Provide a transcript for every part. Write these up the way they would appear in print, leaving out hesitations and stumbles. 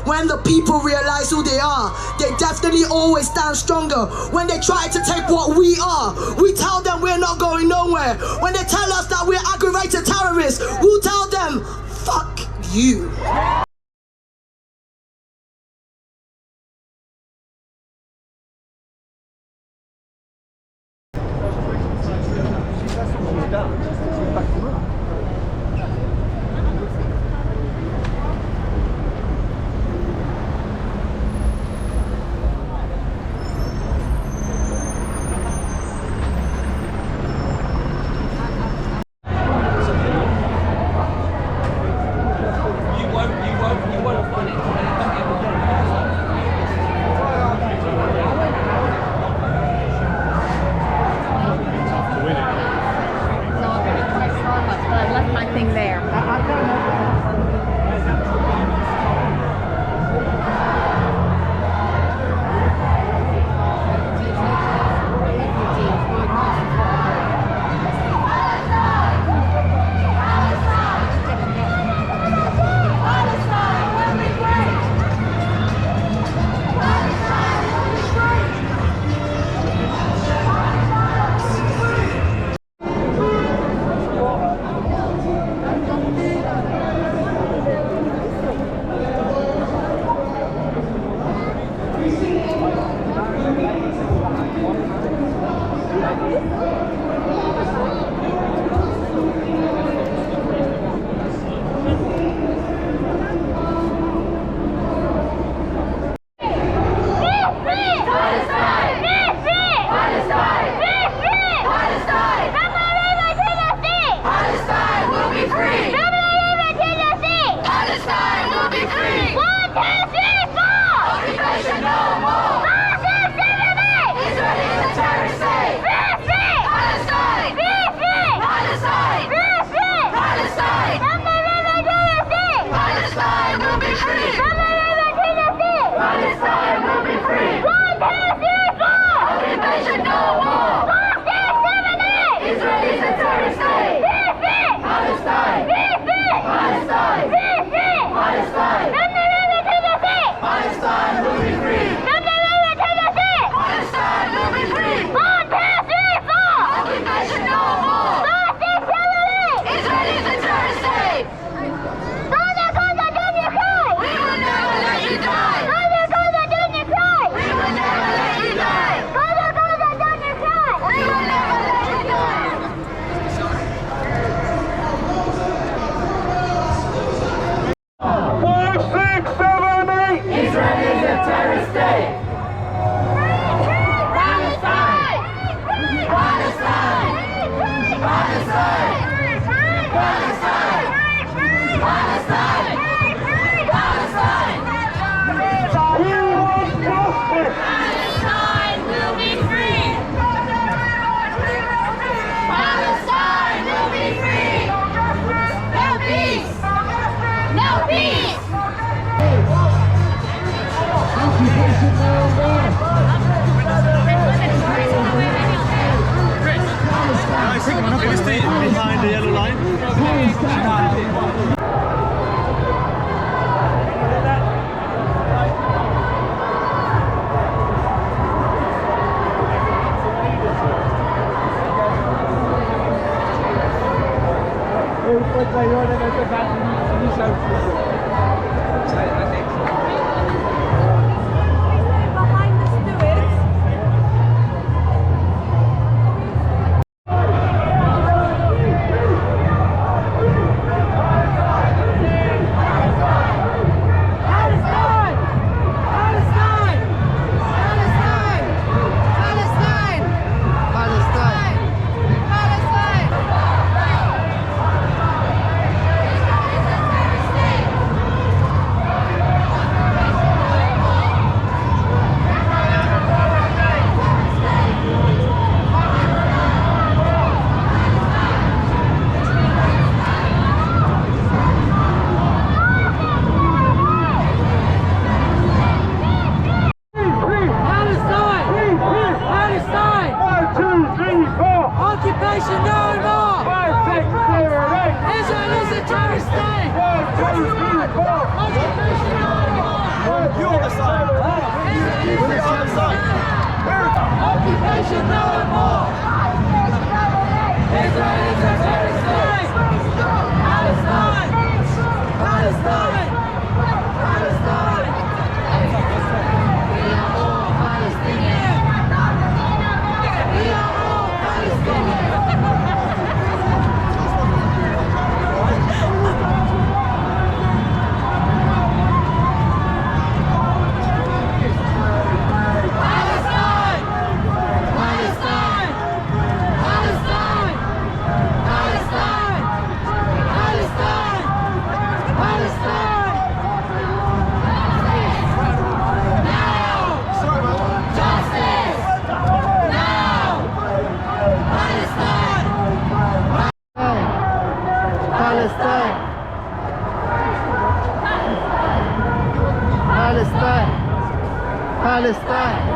When the people realize who they are, they definitely always stand stronger. When they try to take what we are, we tell them we're not going nowhere. When they tell us that we're aggravated terrorists, we'll tell them, fuck you. We will Occupation no more. Israel is a terrorist state. Palestine. Palestine. Palestine. We are all Palestinians. We are all Palestinians. Palestine.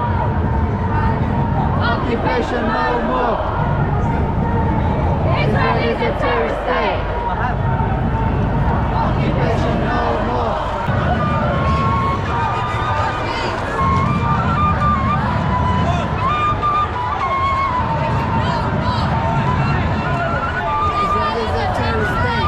Occupation no more. Israel is a terrorist state. Occupation no more. Israel is a terrorist state.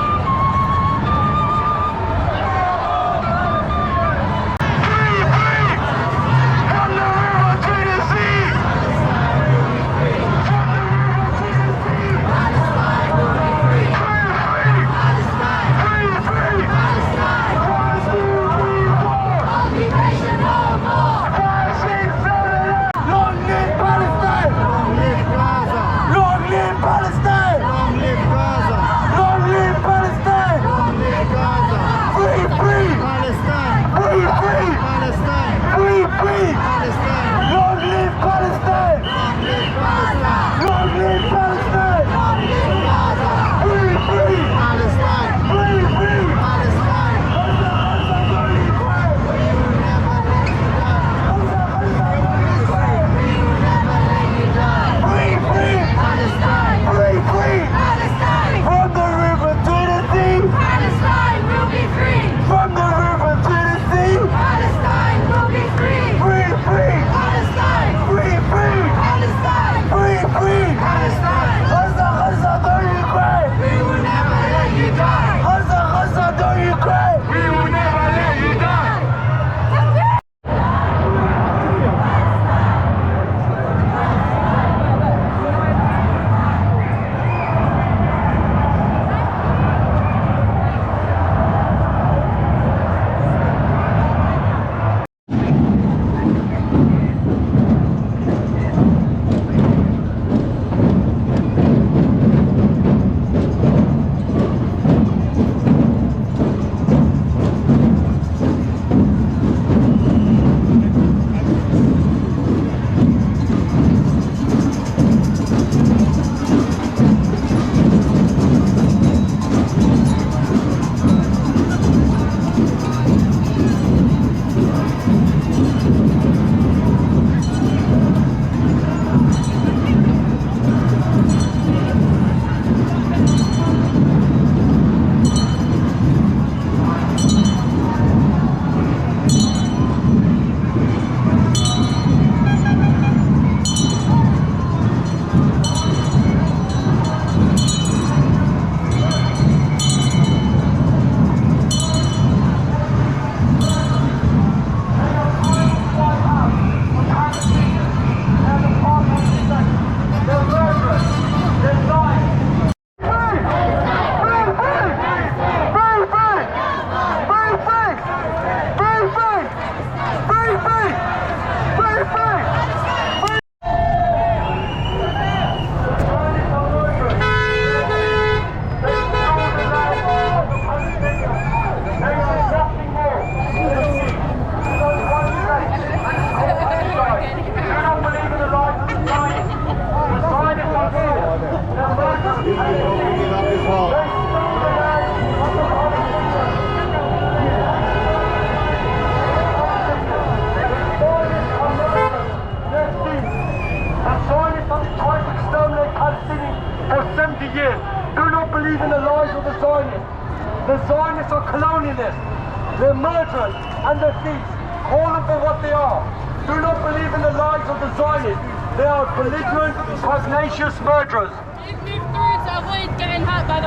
The Zionists are colonialists. They're murderers and they're thieves. Call them for what they are. Do not believe in the lies of the Zionists. They are belligerent, pugnacious murderers.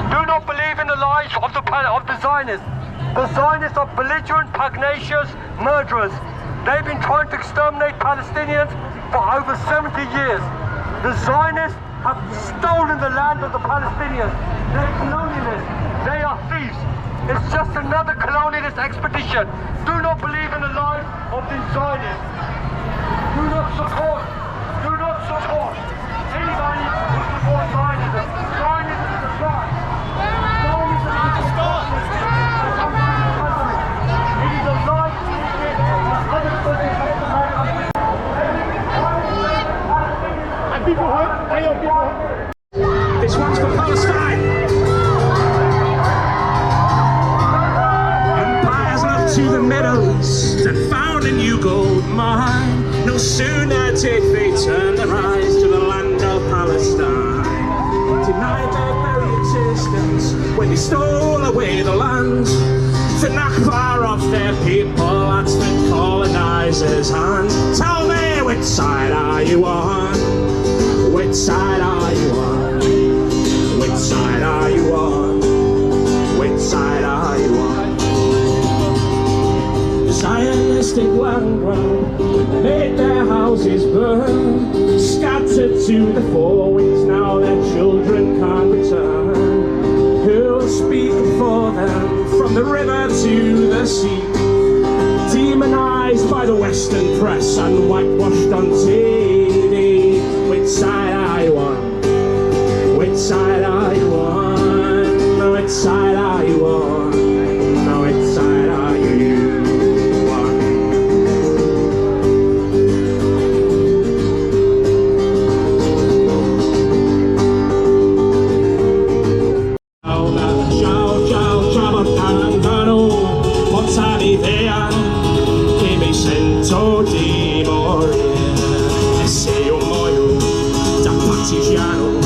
Do not believe in the lies of the Zionists. The Zionists are belligerent, pugnacious murderers. They've been trying to exterminate Palestinians for over 70 years. The Zionists have stolen the land of the Palestinians. They're colonialists. They are thieves. It's just another colonialist expedition. Do not believe in the lies of the Zionists. Do not support anybody who supports Zionism. Zionism is a crime. Zionism is a crime. It is a lie to This one's for Palestine. Empires look to the Middle East and found a new gold mine. No sooner did they turn their eyes to the land of Palestine, denied their very existence when they stole away the land. The Nakba of their people at the colonizers' hand. Tell me, which side are you on? Which side are you on? Which side are you on? Which side are you on? The Zionistic land ground made their houses burn, scattered to the four winds, now their children can't return. Who will speak for them from the river to the sea? Demonized by the Western press and whitewashed on TV. Which side are you on? Which side are you on? Which side are you on? Which side are you on? Ciao, ciao, ciao, tangano, portali via, che mi sento di morire. E se io muoio da partigiano,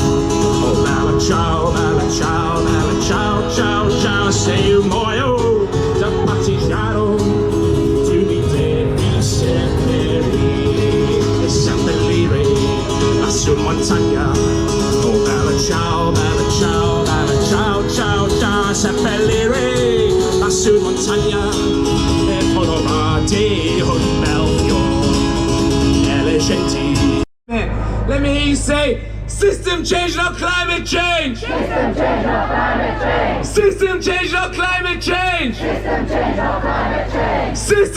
oh bella ciao, bella ciao, bella ciao, ciao, ciao. Se io muoio da partigiano, tu mi devi seppellire e seppellire lassù in montagna. Oh bella ciao, bella ciao, bella ciao, ciao, ciao. Seppellire lassù in montagna e colorati un bel fiore e le genti. Let me hear you say, system change, not climate change. System change, not climate change. System change, not climate change. System change, not climate change.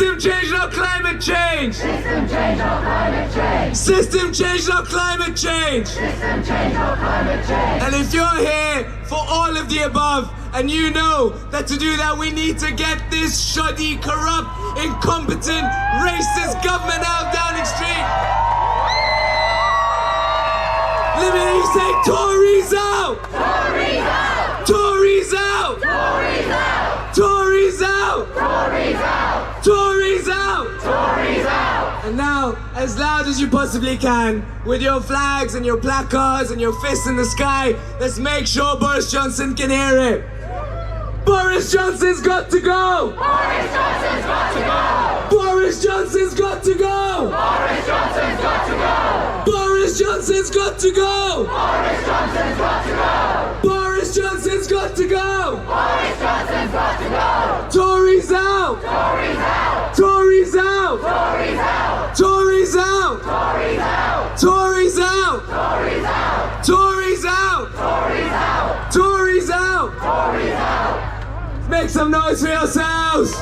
System change, not climate change. System change, not climate change. System change, not climate change. System change, not climate change. And if you're here for all of the above, and you know that to do that we need to get this shoddy, corrupt, incompetent, racist government out of Downing Street. Let me hear you say, Tories out! Tories out! Tories out! Tories out! Tories out! Tories out! Tories out! Tories out! And now, as loud as you possibly can, with your flags and your placards and your fists in the sky, let's make sure Boris Johnson can hear it. Boris Johnson's got to go! Boris Johnson's got to go! Boris Johnson's got to go! Boris Johnson's got to go! Boris Johnson's got to go! Boris Johnson's got to go! Boris Johnson's got to go! Boris Johnson's got to go! Tories out! Tories out! Tories out! Tories out! Tories out! Tories out! Tories out! Tories out! Tories out! Tories out! Tories out! Tories out! Make some noise for yourselves!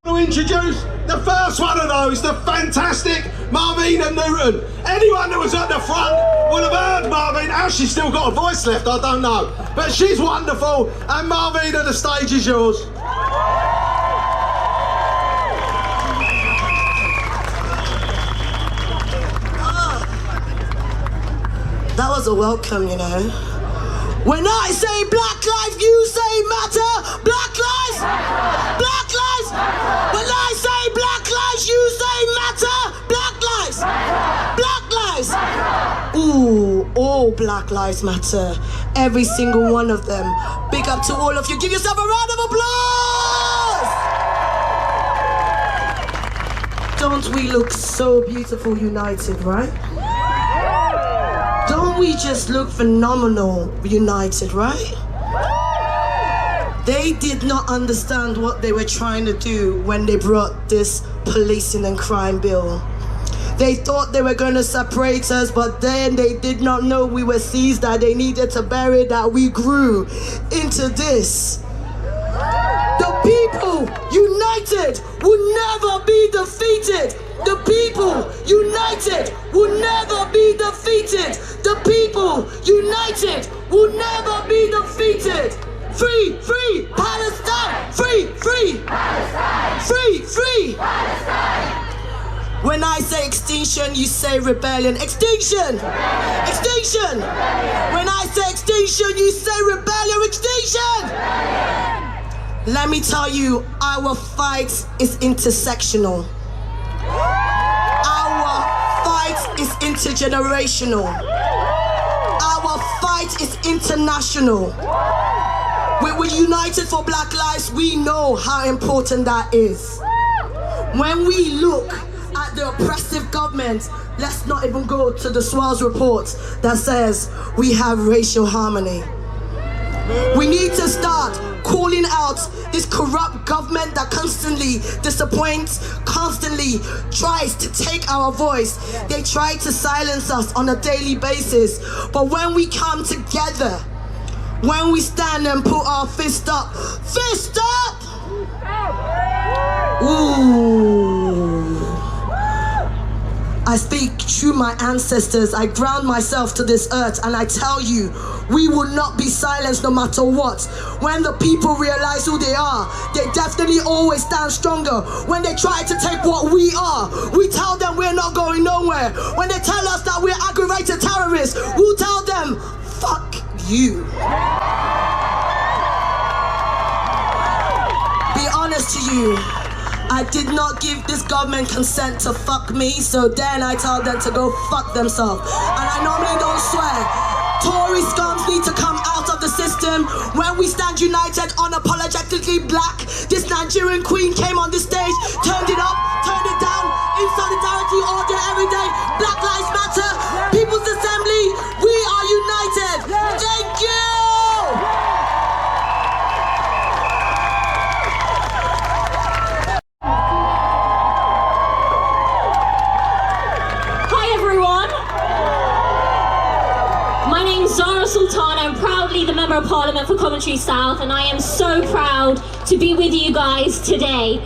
To introduce the first one of those, the fantastic Marvina Newton. Anyone that was at the front will have heard Marvina. How she's still got a voice left, I don't know. But she's wonderful, and Marvina, the stage is yours. That was a welcome, you know. When I say black lives, you say matter. Black lives, black lives. When I say black lives, you say matter. Black lives, black lives. Ooh, all black lives matter. Every single one of them. Big up to all of you. Give yourself a round of applause. Don't we look so beautiful united, right? Don't we just look phenomenal united, right? They did not understand what they were trying to do when they brought this policing and crime bill. They thought they were going to separate us, but then they did not know we were seeds that they needed to bury, that we grew into this. The people united will never be defeated. The people united will never be defeated. The people united will never be defeated. Free, free Palestine! Free, free Palestine! Free, free Palestine! When I say extinction, you say rebellion. Extinction! Rebellion. Extinction! Rebellion. When I say extinction, you say rebellion. Extinction! Rebellion. Let me tell you, our fight is intersectional. Our fight is intergenerational. Our fight is international. When we're united for Black lives, we know how important that is. When we look at the oppressive government, let's not even go to the Swells report that says we have racial harmony. We need to start calling out this corrupt government that constantly disappoints, constantly tries to take our voice. They try to silence us on a daily basis. But when we come together, when we stand and put our fist up, ooh. I speak through my ancestors. I ground myself to this earth, and I tell you, we will not be silenced no matter what. When the people realize who they are, they definitely always stand stronger. When they try to take what we are, we tell them we're not going nowhere. When they tell us that we're aggravated terrorists, we'll tell them, fuck you. Be honest to you, I did not give this government consent to fuck me, so then I tell them to go fuck themselves. And I normally don't swear. Tory scums need to come out of the system. When we stand united, unapologetically black, this Nigerian queen came on this stage, turned it up, turned it down, in solidarity all day, every day. Black Lives Matter, People's Assembly, we are united. Thank you! I'm proudly the Member of Parliament for Coventry South, and I am so proud to be with you guys today.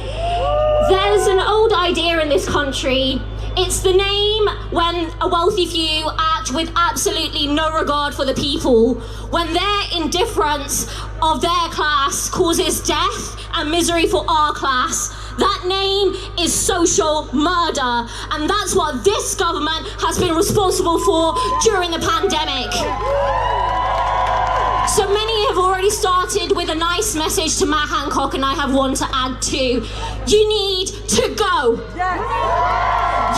There's an old idea in this country. It's the name when a wealthy few act with absolutely no regard for the people, when their indifference of their class causes death and misery for our class. That name is social murder, and that's what this government has been responsible for during the pandemic. So many have already started with a nice message to Matt Hancock, and I have one to add too. You need to go.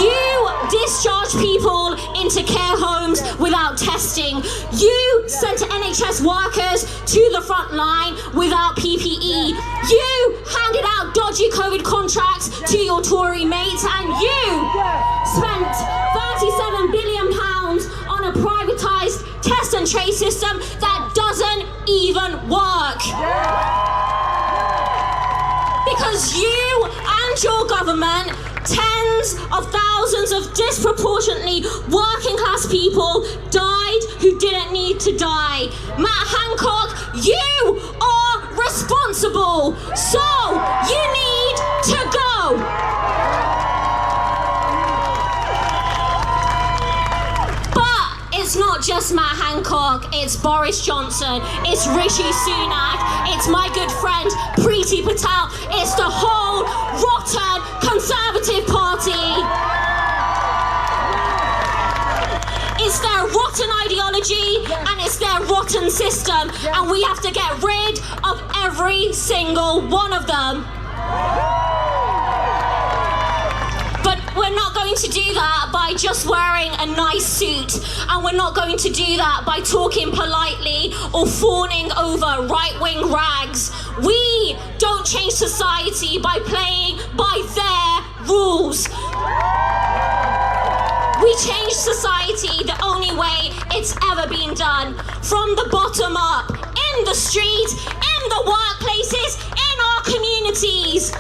You discharge people into care homes without testing. You sent NHS workers to the front line without PPE. You handed out dodgy COVID contracts to your Tory mates, and you spent £37 billion on a privatised test and trace system that doesn't even work. Because you and your government, tens of thousands of disproportionately working class people died who didn't need to die. Matt Hancock, you are responsible, so you need to go. It's not just Matt Hancock, it's Boris Johnson, it's Rishi Sunak, it's my good friend Preeti Patel, it's the whole rotten Conservative Party. It's their rotten ideology and it's their rotten system, and we have to get rid of every single one of them. But we're not going to do that by just wearing a nice suit, and we're not going to do that by talking politely or fawning over right-wing rags. We don't change society by playing by their rules. We change society the only way it's ever been done. From the bottom up, in the street, in the workplaces, in our communities.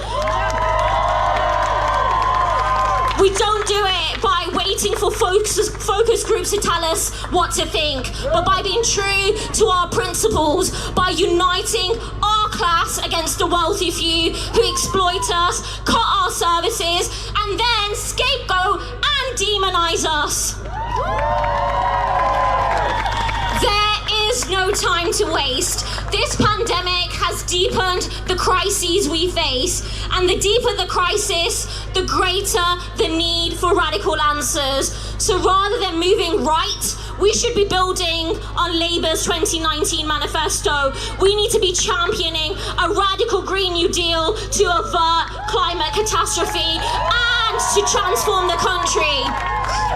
We don't do it by waiting for focus groups to tell us what to think, but by being true to our principles, by uniting our class against the wealthy few who exploit us, cut our services, and then scapegoat and demonize us. There is no time to waste. This pandemic has deepened the crises we face, and the deeper the crisis, the greater the need for radical answers. So rather than moving right, we should be building on Labour's 2019 manifesto. We need to be championing a radical Green New Deal to avert climate catastrophe and to transform the country.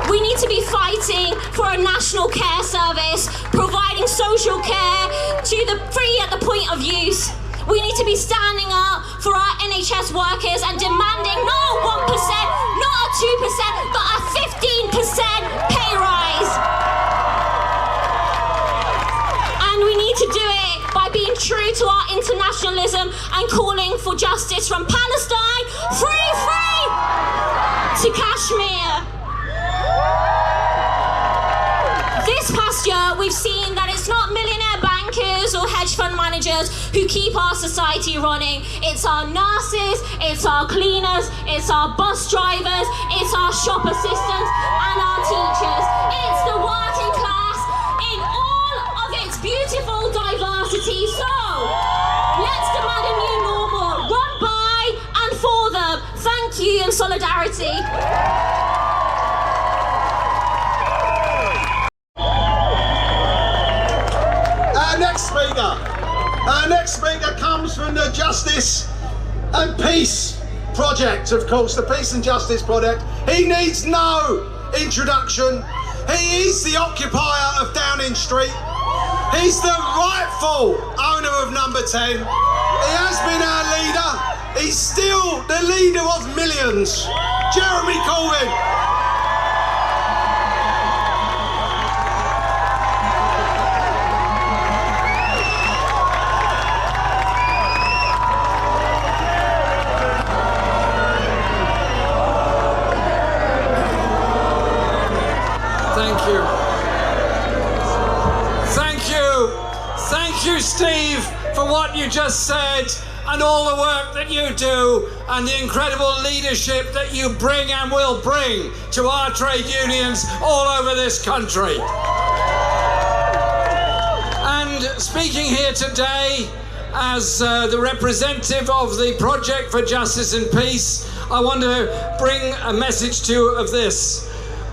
We need to be fighting for a national care service, providing social care to the free at the point of use. We need to be standing up for our NHS workers and demanding not 1%, not a 2%, but a 15% pay rise. And we need to do it by being true to our internationalism and calling for justice from Palestine, free, to Kashmir. This past year, we've seen that it's not millionaire bankers or hedge fund managers who keep our society running. It's our nurses, it's our cleaners, it's our bus drivers, it's our shop assistants and our teachers. It's the working class in all of its beautiful diversity. So, let's demand a new normal, run by and for them. Thank you and solidarity. Our next speaker comes from the Justice and Peace Project, of course, the Peace and Justice Project. He needs no introduction. He is the occupier of Downing Street. He's the rightful owner of Number 10. He has been our leader. He's still the leader of millions. Jeremy Corbyn. Thank you, Steve, for what you just said and all the work that you do and the incredible leadership that you bring and will bring to our trade unions all over this country. And speaking here today as the representative of the Project for Justice and Peace, I want to bring a message to you of this.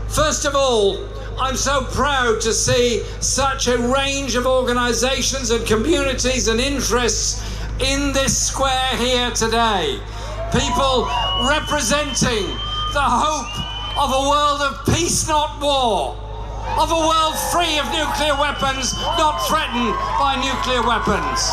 First of all, I'm so proud to see such a range of organisations and communities and interests in this square here today. People representing the hope of a world of peace, not war. Of a world free of nuclear weapons, not threatened by nuclear weapons.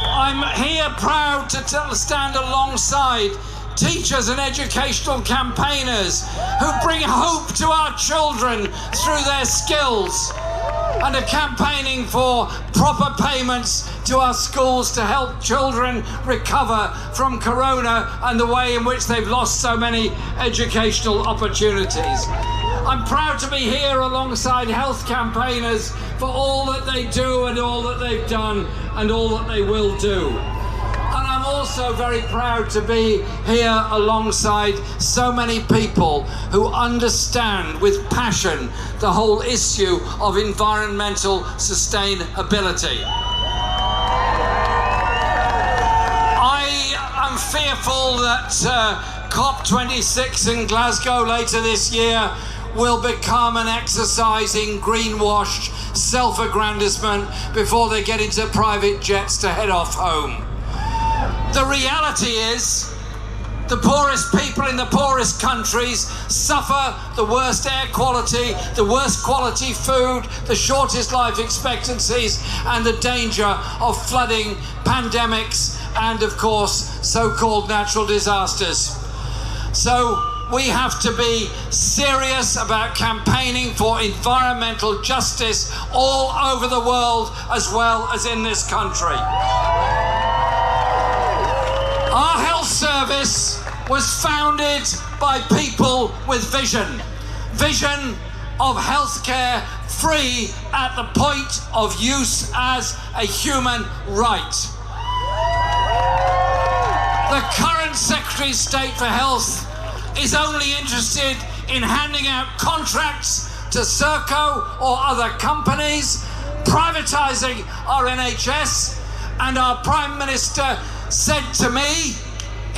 I'm here proud to stand alongside teachers and educational campaigners who bring hope to our children through their skills and are campaigning for proper payments to our schools to help children recover from Corona and the way in which they've lost so many educational opportunities. I'm proud to be here alongside health campaigners for all that they do and all that they've done and all that they will do. And I'm also very proud to be here alongside so many people who understand with passion the whole issue of environmental sustainability. I am fearful that COP26 in Glasgow later this year will become an exercise in greenwashed self-aggrandizement before they get into private jets to head off home. The reality is The poorest people in the poorest countries suffer the worst air quality, the worst quality food, the shortest life expectancies, and the danger of flooding, pandemics, and of course, so-called natural disasters. So we have to be serious about campaigning for environmental justice all over the world, as well as in this country. Our health service was founded by people with vision. Vision of healthcare free at the point of use as a human right. The current Secretary of State for Health is only interested in handing out contracts to Serco or other companies, privatising our NHS, and our Prime Minister said to me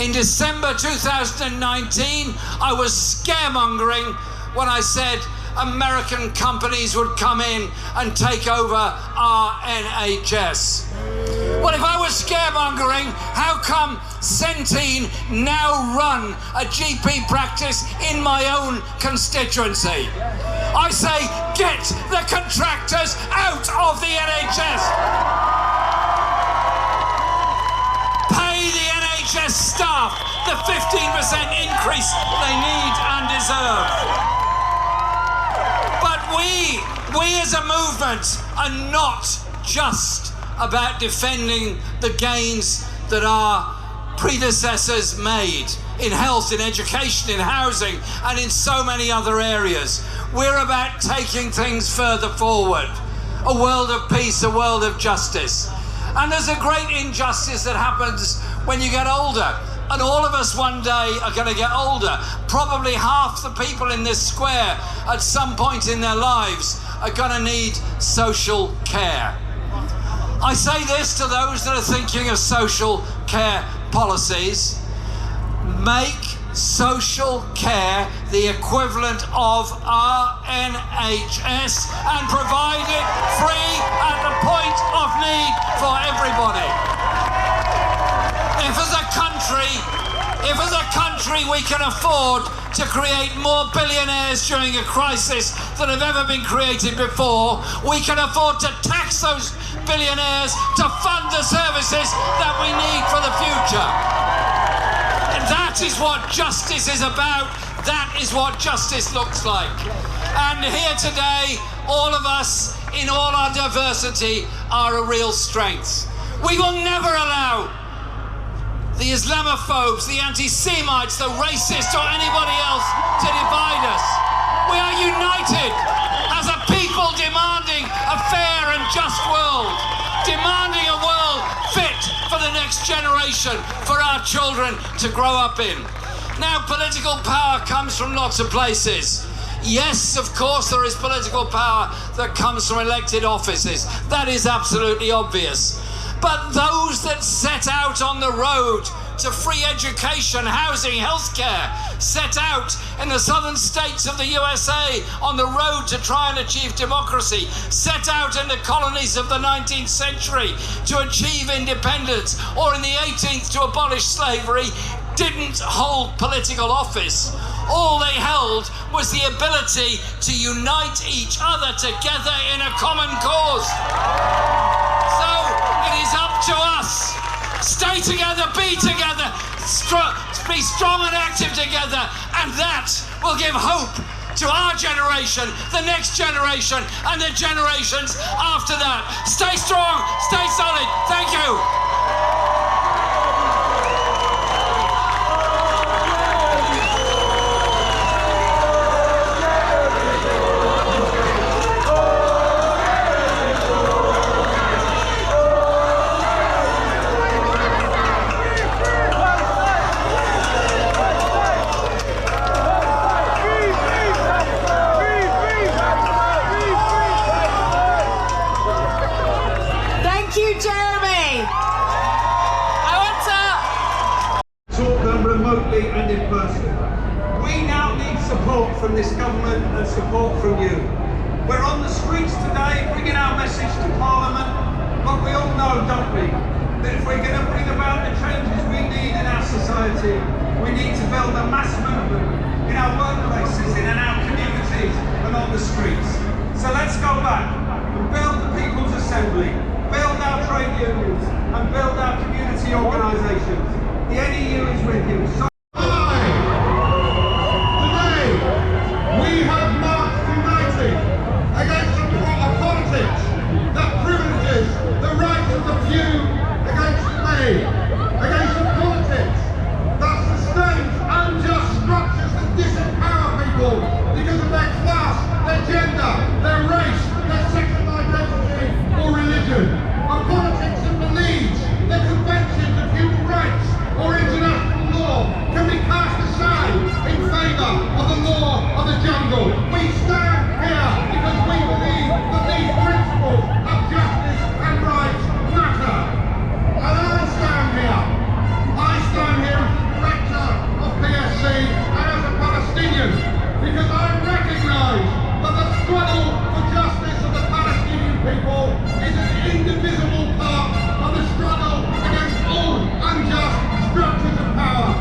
in December 2019, I was scaremongering when I said American companies would come in and take over our NHS. Well, if I was scaremongering, how come Centene now run a GP practice in my own constituency? I say, get the contractors out of the NHS. Pay the NHS staff the 15% increase they need and deserve. But we as a movement are not just about defending the gains that our predecessors made in health, in education, in housing, and in so many other areas. We're about taking things further forward. A world of peace, a world of justice. And there's a great injustice that happens when you get older. And all of us one day are going to get older. Probably half the people in this square at some point in their lives are going to need social care. I say this to those that are thinking of social care policies. Make social care the equivalent of our NHS and provide it free at the point of need for everybody. If as a country we can afford to create more billionaires during a crisis than have ever been created before, we can afford to tax those billionaires to fund the services that we need for the future. And that is what justice is about. That is what justice looks like. And here today, all of us, in all our diversity, are a real strength. We will never allow the Islamophobes, the anti-Semites, the racists, or anybody else to divide us. We are united as a people demanding a fair and just world, demanding a world fit for the next generation, for our children to grow up in. Now, political power comes from lots of places. Yes, of course, there is political power that comes from elected offices. That is absolutely obvious. But those that set out on the road to free education, housing, healthcare, set out in the southern states of the USA on the road to try and achieve democracy, set out in the colonies of the 19th century to achieve independence, or in the 18th to abolish slavery, didn't hold political office. All they held was the ability to unite each other together in a common cause. So it is up to us. Stay together, be together, be strong and active together, and that will give hope to our generation, the next generation, and the generations after that. Stay strong, stay solid. Thank you. And in person. We now need support from this government and support from you. We're on the streets today bringing our message to Parliament, but we all know, don't we, that if we're going to bring about the changes we need in our society, society, we need to build a mass movement in our workplaces, in our communities and on the streets. So let's go back and build the People's Assembly, build our trade unions and build our community organisations. The NEU is with you. So Today, we have marched united against a politics that privileges the rights of the few against many, against a politics that sustains unjust structures that disempower people because of their class, their gender, their race, their sexual identity or religion. A politics that believes that conventions of human rights or international law can be cast aside in favour of the law of the jungle. We stand here because we believe that these principles of justice and rights matter. And I stand here as the director of PSC and as a Palestinian because I recognise that the struggle for justice of the Palestinian people is an indivisible part of the struggle against all unjust structures of power.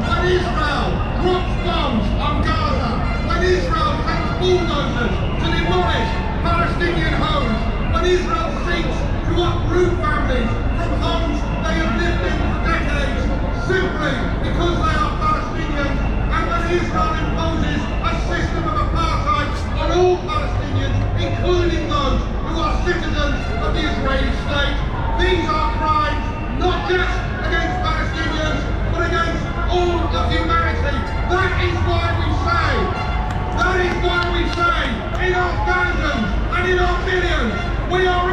When Israel drops bombs on Gaza, when Israel takes bulldozers to demolish Palestinian homes, when Israel seeks to uproot families from homes they have lived in for decades simply because they are Palestinians, and when Israel imposes a system of apartheid on all Palestinians, including those who are citizens of the Israeli state, these are crimes not just against Palestinians, but against all of humanity. That is why we say, in our thousands and in our millions, we are